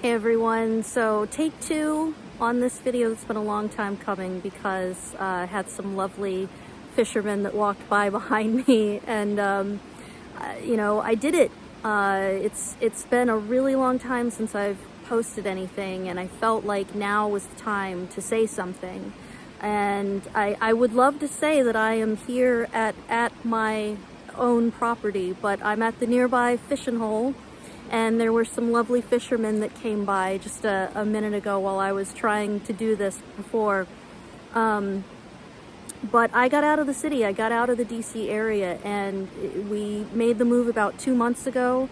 Hey everyone, so take two on this video. It's been a long time coming because I had some lovely fishermen that walked by behind me, and I did it. It's been a really long time since I've posted anything, and I felt like now was the time to say something. And I would love to say that I am here at my own property, but I'm at the nearby fishing hole. And there were some lovely fishermen that came by just a minute ago while I was trying to do this before. But I got out of the city, I got out of the DC area, and we made the move about 2 months ago,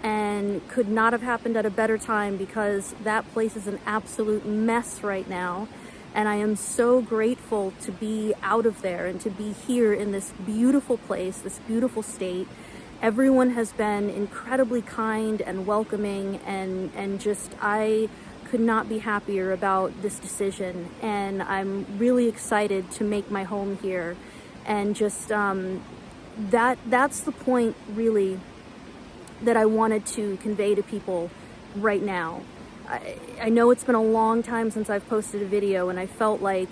and could not have happened at a better time because that place is an absolute mess right now. And I am so grateful to be out of there and to be here in this beautiful place, this beautiful state. Everyone has been incredibly kind and welcoming, and just I could not be happier about this decision. And I'm really excited to make my home here. And just that's the point really that I wanted to convey to people right now. I know it's been a long time since I've posted a video, and I felt like,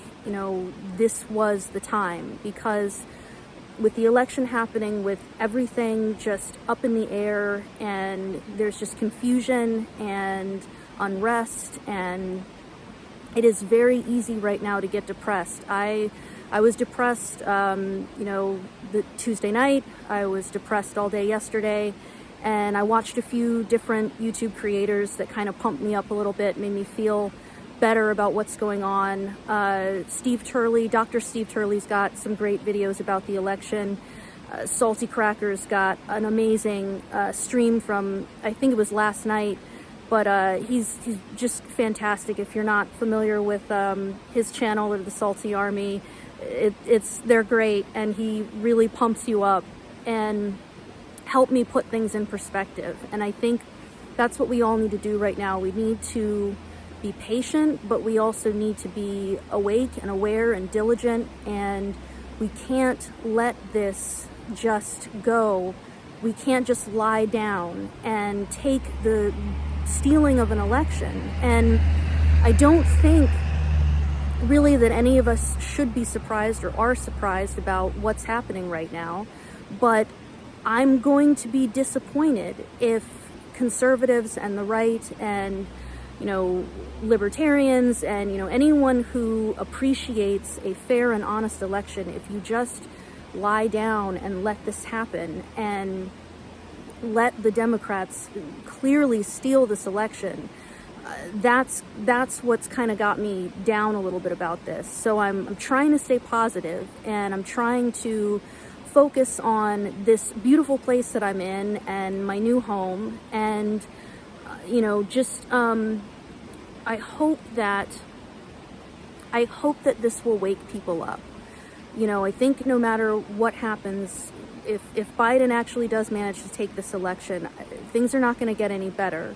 this was the time, because with the election happening, with everything just up in the air, and there's just confusion and unrest, and it is very easy right now to get depressed. I was depressed, the Tuesday night. I was depressed all day yesterday, and I watched a few different YouTube creators that kind of pumped me up a little bit, made me feel better about what's going on. Steve Turley, Dr. Steve Turley's got some great videos about the election. Salty Cracker's got an amazing stream from, I think it was last night, but he's just fantastic. If you're not familiar with his channel or the Salty Army, they're great, and he really pumps you up and help me put things in perspective. And I think that's what we all need to do right now. We need to be patient, but we also need to be awake and aware and diligent, and we can't let this just go. We can't just lie down and take the stealing of an election. And I don't think really that any of us should be surprised or are surprised about what's happening right now, but I'm going to be disappointed if conservatives and the right and libertarians and anyone who appreciates a fair and honest election, if you just lie down and let this happen and let the Democrats clearly steal this election, that's what's kind of got me down a little bit about this. So I'm trying to stay positive, and I'm trying to focus on this beautiful place that I'm in and my new home, and I hope that this will wake people up. I think no matter what happens, if Biden actually does manage to take this election, things are not going to get any better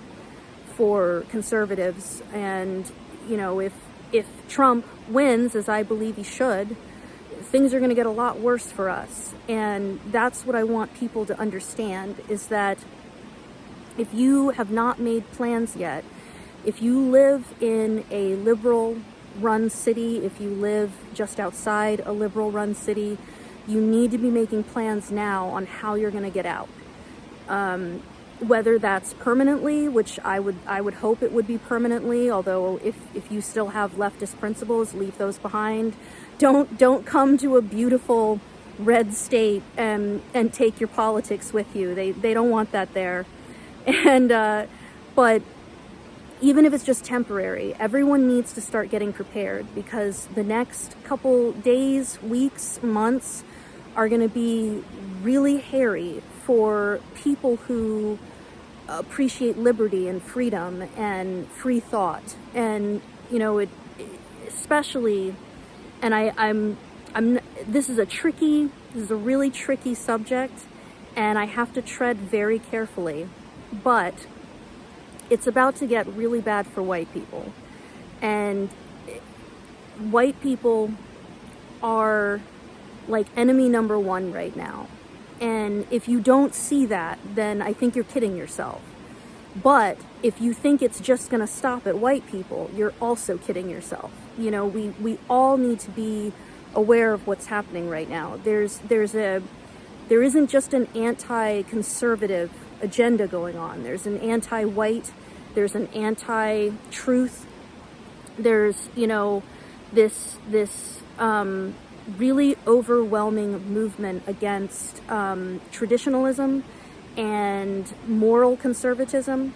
for conservatives. And if Trump wins, as I believe he should, things are going to get a lot worse for us. And that's what I want people to understand, is that if you have not made plans yet, if you live in a liberal-run city, if you live just outside a liberal-run city, you need to be making plans now on how you're going to get out. Whether that's permanently, which I would hope it would be permanently, although if you still have leftist principles, leave those behind. Don't come to a beautiful red state and take your politics with you. They don't want that there. And but even if it's just temporary, everyone needs to start getting prepared, because the next couple days, weeks, months are going to be really hairy for people who appreciate liberty and freedom and free thought. And especially, and this is a really tricky subject, and I have to tread very carefully, but it's about to get really bad for white people. And white people are like enemy number one right now. And if you don't see that, then I think you're kidding yourself. But if you think it's just going to stop at white people, you're also kidding yourself. You know, we all need to be aware of what's happening right now. There isn't just an anti-conservative agenda going on. There's an anti-white, there's an anti-truth, there's, you know, this really overwhelming movement against traditionalism and moral conservatism.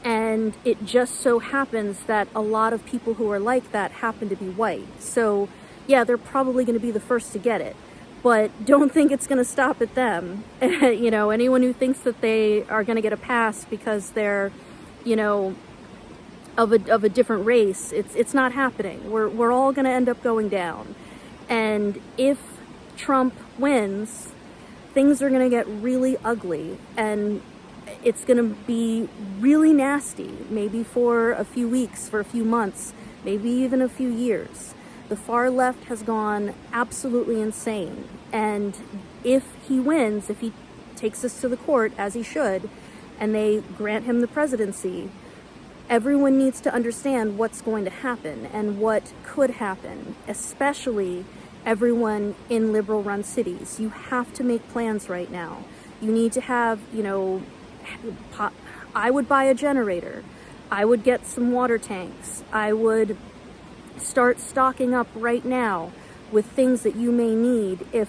And it just so happens that a lot of people who are like that happen to be white. So yeah, they're probably going to be the first to get it, but don't think it's going to stop at them. You know, anyone who thinks that they are going to get a pass because they're, you know, of a different race, it's not happening. We're all going to end up going down. And if Trump wins, things are going to get really ugly, and it's going to be really nasty, maybe for a few weeks, for a few months, maybe even a few years. The far left has gone absolutely insane. And if he wins, if he takes us to the court, as he should, and they grant him the presidency, everyone needs to understand what's going to happen and what could happen, especially everyone in liberal-run cities. You have to make plans right now. You need to have, you know, I would buy a generator. I would get some water tanks. I would start stocking up right now with things that you may need if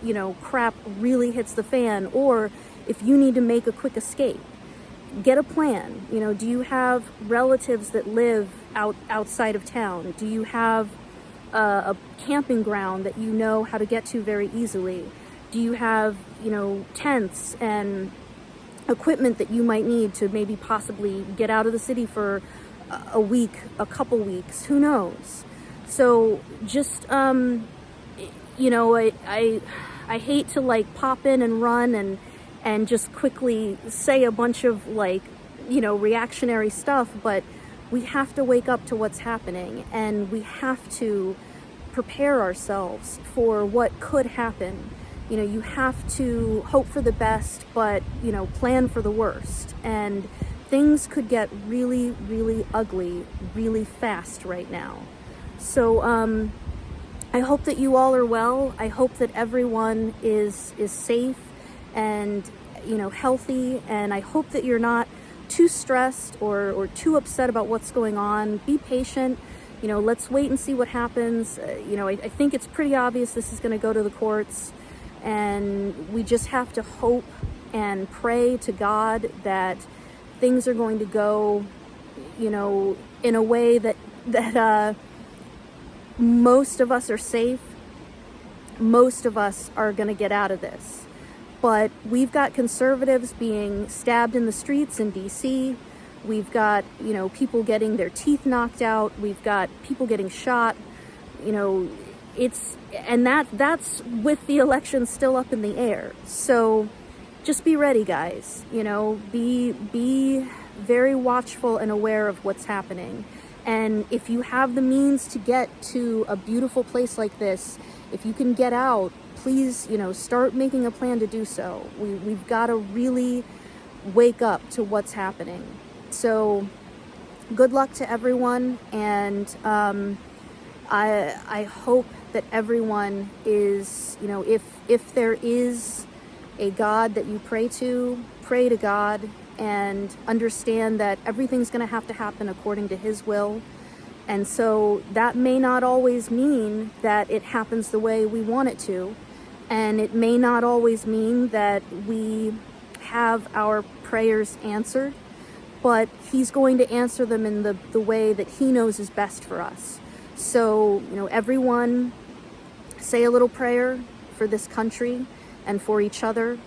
you know, crap really hits the fan, or if you need to make a quick escape. Get a plan. You know, do you have relatives that live outside of town? Do you have a camping ground that you know how to get to very easily? Do you have, you know, tents and equipment that you might need to maybe possibly get out of the city for a week, a couple weeks, who knows? So just, you know, I hate to like pop in and run and just quickly say a bunch of like, you know, reactionary stuff, but we have to wake up to what's happening, and we have to prepare ourselves for what could happen. You know, you have to hope for the best, but, you know, plan for the worst. And things could get really, really ugly really fast right now. So I hope that you all are well. I hope that everyone is safe and, you know, healthy. And I hope that you're not too stressed or too upset about what's going on. Be patient. You know, let's wait and see what happens. You know, I think it's pretty obvious this is going to go to the courts. And we just have to hope and pray to God that things are going to go, you know, in a way that most of us are safe. Most of us are going to get out of this. But we've got conservatives being stabbed in the streets in DC. We've got, you know, people getting their teeth knocked out. We've got people getting shot. You know, that's with the election still up in the air. So just be ready, guys. You know, be very watchful and aware of what's happening. And if you have the means to get to a beautiful place like this, if you can get out, please, you know, start making a plan to do so. We've got to really wake up to what's happening. So good luck to everyone, and I hope that everyone is, you know, if there is a God that you pray to God and understand that everything's going to happen according to His will. And so that may not always mean that it happens the way we want it to. And it may not always mean that we have our prayers answered, but He's going to answer them in the way that He knows is best for us. So, you know, everyone say a little prayer for this country and for each other.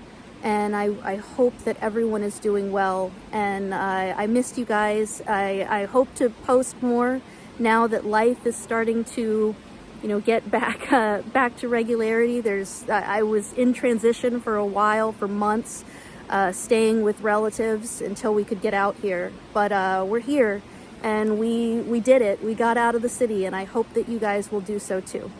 And I hope that everyone is doing well. And I missed you guys. I hope to post more now that life is starting to, you know, get back to regularity. I was in transition for a while, for months, staying with relatives until we could get out here. But we're here, and we did it. We got out of the city, and I hope that you guys will do so too.